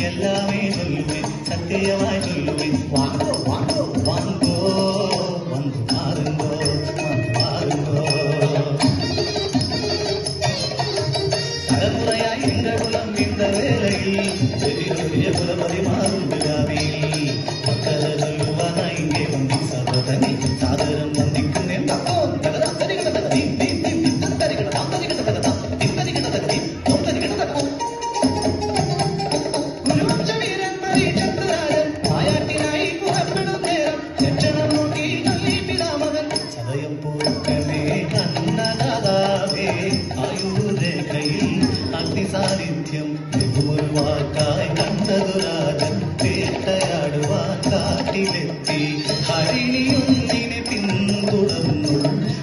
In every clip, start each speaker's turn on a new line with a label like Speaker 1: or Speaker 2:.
Speaker 1: எல்லாமே சொல்லுவேன், சத்தியமாய் சொல்லுவேன். வாங்கோ வாங்கோ வாங்கோ வந்து பாருங்கோ வந்து பாருங்கோ. தலைமுறையாய் எங்கள் குலம் இந்த வேளையில் பெரிய பெரிய குலபதி மாறும் விழாவில் மக்கள சொல்லுவானா இங்கே வந்து சகோதரி சாதரம் வந்திக்கிறேன். സാന്നിധ്യം ഒരു വാക്കായി കണ്ടതു രാജൻ വേട്ടയാടുവാൻ കാട്ടിലെത്തി. ഹരിണിയൊന്നിനെ പിന്തുടർന്നു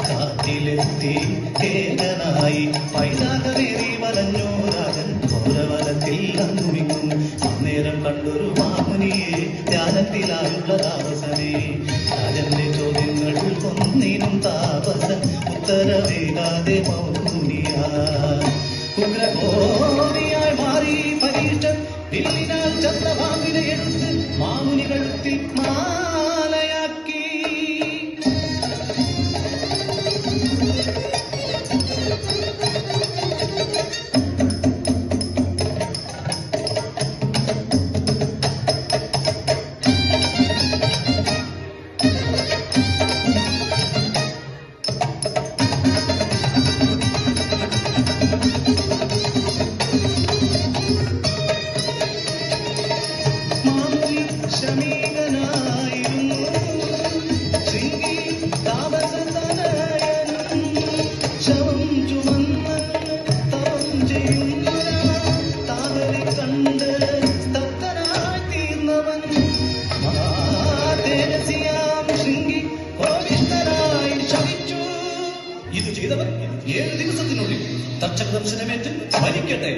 Speaker 1: കാട്ടിലെത്തി കേരനായി പൈതാകവേറി വലഞ്ഞു രാജൻ ഘോരവനത്തിൽ അന്നുമിങ്ങും. അന്നേരം കണ്ടൊരു മാമുനിയെ ധ്യാനത്തിലായുള്ള താപസനെ. രാജന്റെ ചോദ്യങ്ങളിൽ ഒന്നിനും താപസൻ ഉത്തരവേകാതെ മൗനിയാ. ഉഗ്രകോപിയായി മാറി പരീക്ഷ വില്ലിനാൽ ചന്ദ്രഭാമിനെ എടുത്ത് മാമുനി കഴുത്തിൽ മാലയാക്കി. ഇത് ചെയ്തവർ 7 ദിവസത്തിനുള്ളിൽ തക്ഷക ദർശനമേറ്റ് മരിക്കട്ടെ.